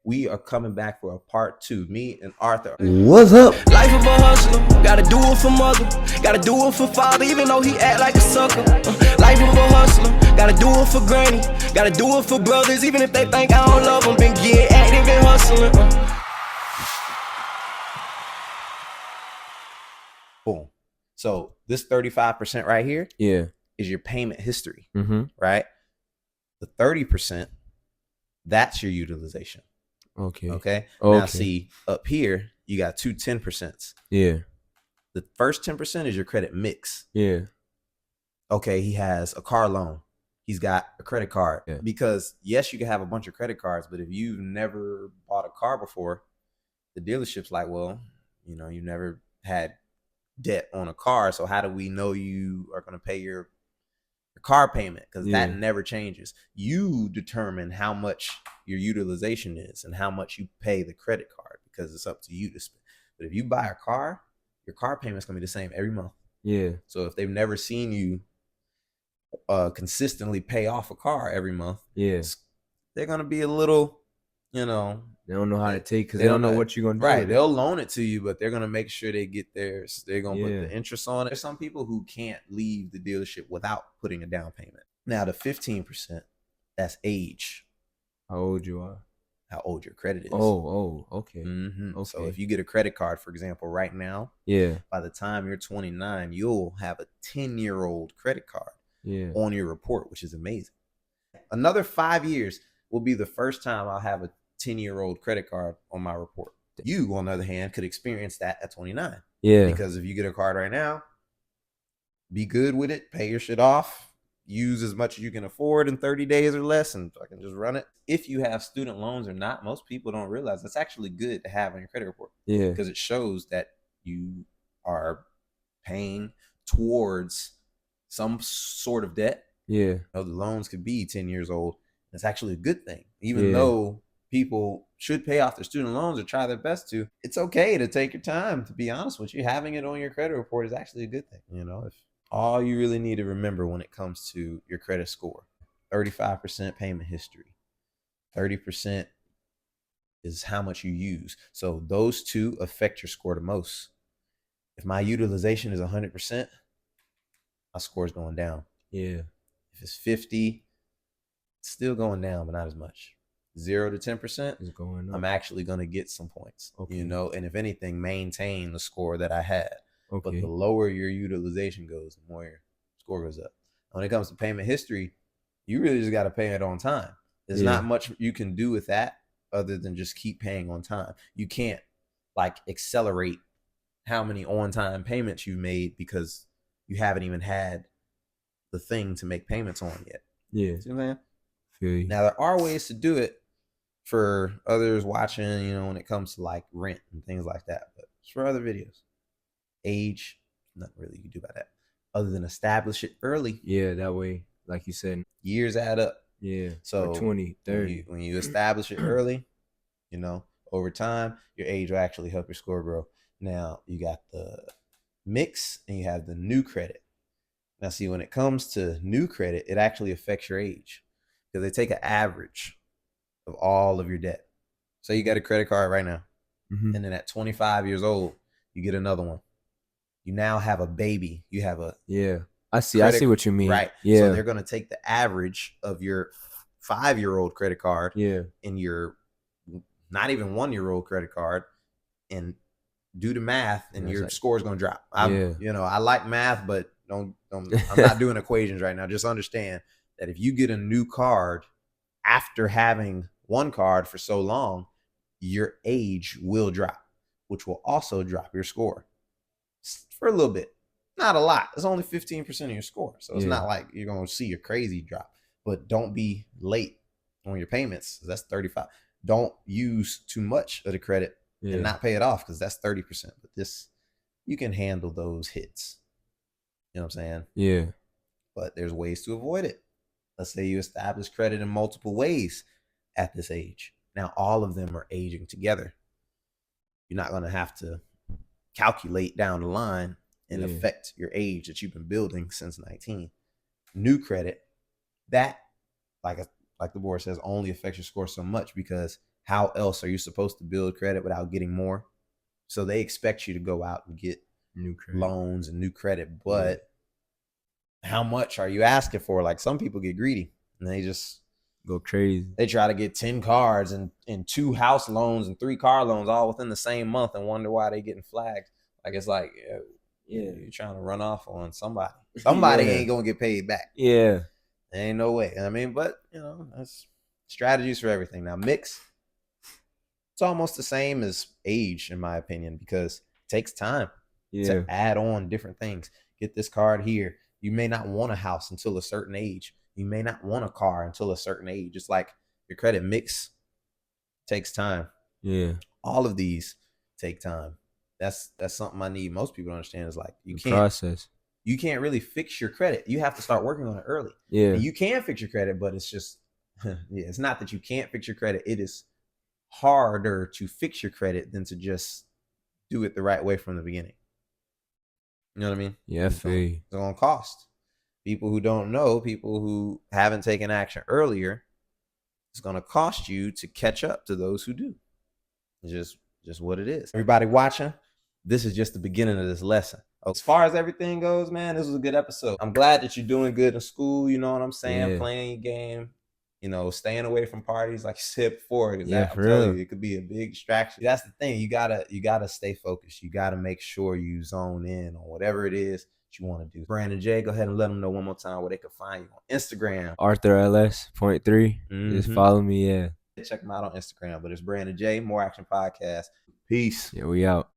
We are coming back for a part 2. Me and Arthur. What's up? Life of a hustler, gotta do it for mother, gotta do it for father, even though he act like a sucker. Life of a hustler, gotta do it for granny, gotta do it for brothers, even if they think I don't love them. Been getting active and hustling. Boom. So this 35% right here is your payment history, right? The 30%, that's your utilization. Okay. Now see, up here, you got two 10%. Yeah. The first 10% is your credit mix. Yeah. Okay, he has a car loan. He's got a credit card. Yeah. Because yes, you can have a bunch of credit cards, but if you've never bought a car before, the dealership's like, well, you know, you never had debt on a car, so how do we know you are going to pay your car payment? Because that never changes. You determine how much your utilization is and how much you pay the credit card, because it's up to you to spend. But if you buy a car, your car payment's going to be the same every month. Yeah. So if they've never seen you consistently pay off a car every month, they're going to be a little, you know, they don't know how to take, because they don't know what you're going to do. Right. They'll loan it to you, but they're going to make sure they get theirs. They're going to put the interest on it. There's some people who can't leave the dealership without putting a down payment. Now, the 15%, that's age. How old you are. How old your credit is. Oh, okay. Okay. So if you get a credit card, for example, right now, by the time you're 29, you'll have a 10-year-old credit card on your report, which is amazing. Another 5 years will be the first time I'll have a 10-year-old credit card on my report. You, on the other hand, could experience that at 29. Because if you get a card right now, be good with it, pay your shit off, use as much as you can afford in 30 days or less, and I can just run it. If you have student loans or not, most people don't realize that's actually good to have on your credit report. Because it shows that you are paying towards some sort of debt. You know, the loans could be 10 years old. That's actually a good thing. Even though people should pay off their student loans or try their best to, it's okay to take your time. To be honest with you, having it on your credit report is actually a good thing. You know, if all you really need to remember when it comes to your credit score, 35% payment history, 30% is how much you use. So those two affect your score the most. If my utilization is 100%, my score is going down. If it's 50, it's still going down, but not as much. 0 to 10% is going up. I'm actually going to get some points, you know, and if anything, maintain the score that I had. But the lower your utilization goes, the more your score goes up. When it comes to payment history, you really just got to pay it on time. There's not much you can do with that other than just keep paying on time. You can't like accelerate how many on-time payments you made because you haven't even had the thing to make payments on yet. See what I'm saying? Now, there are ways to do it for others watching, you know, when it comes to like rent and things like that. But it's for other videos. Age, nothing really you can do about that other than establish it early. That way, like you said, years add up. So 20, 30. When you establish it early, you know, over time, your age will actually help your score grow. Now, you got the mix and you have the new credit. Now, see, when it comes to new credit, it actually affects your age because they take an average of all of your debt. So you got a credit card right now, and then at 25 years old, you get another one. You now have a baby. You have a I see what you mean. Right. So they're going to take the average of your 5-year-old credit card and your not even 1-year-old credit card and do the math, and your score is going to drop. You know, I like math, but I'm not doing equations right now. Just understand that if you get a new card after having one card for so long, your age will drop, which will also drop your score for a little bit. Not a lot. It's only 15% of your score. So it's not like you're going to see a crazy drop. But don't be late on your payments. That's 35. Don't use too much of the credit and not pay it off, because that's 30%. But this, you can handle those hits. You know what I'm saying? But there's ways to avoid it. Let's say you establish credit in multiple ways at this age. Now, all of them are aging together. You're not going to have to calculate down the line and affect your age that you've been building since 19. New credit, that, like the board says, only affects your score so much, because how else are you supposed to build credit without getting more? So they expect you to go out and get new credit. Loans and new credit, but how much are you asking for? Like some people get greedy and they just go crazy. They try to get 10 cards and 2 house loans and 3 car loans all within the same month and wonder why they getting flagged. Like it's like, yeah, you're trying to run off on somebody. Somebody ain't gonna get paid back. Yeah, there ain't no way. I mean, but that's strategies for everything. Now, mix, it's almost the same as age, in my opinion, because it takes time to add on different things. Get this card here. You may not want a house until a certain age. You may not want a car until a certain age. It's like your credit mix takes time. Yeah. All of these take time. That's something I need most people to understand is like you can't really fix your credit. You have to start working on it early. Yeah. And you can fix your credit, but it's just it's not that you can't fix your credit. It is harder to fix your credit than to just do it the right way from the beginning. You know what I mean? Yeah, it's going to cost. People who don't know, people who haven't taken action earlier, it's going to cost you to catch up to those who do. It's just what it is. Everybody watching, this is just the beginning of this lesson. As far as everything goes, man, this was a good episode. I'm glad that you're doing good in school. You know what I'm saying? Yeah. Playing your game. Staying away from parties, like you said before. I'm telling you, it could be a big distraction. That's the thing. You gotta stay focused. You gotta make sure you zone in on whatever it is that you want to do. Brandon J, go ahead and let them know one more time where they can find you on Instagram. ArthurLS.3. Just follow me. Yeah. Check them out on Instagram. But it's Brandon J, More Action Podcast. Peace. Yeah, we out.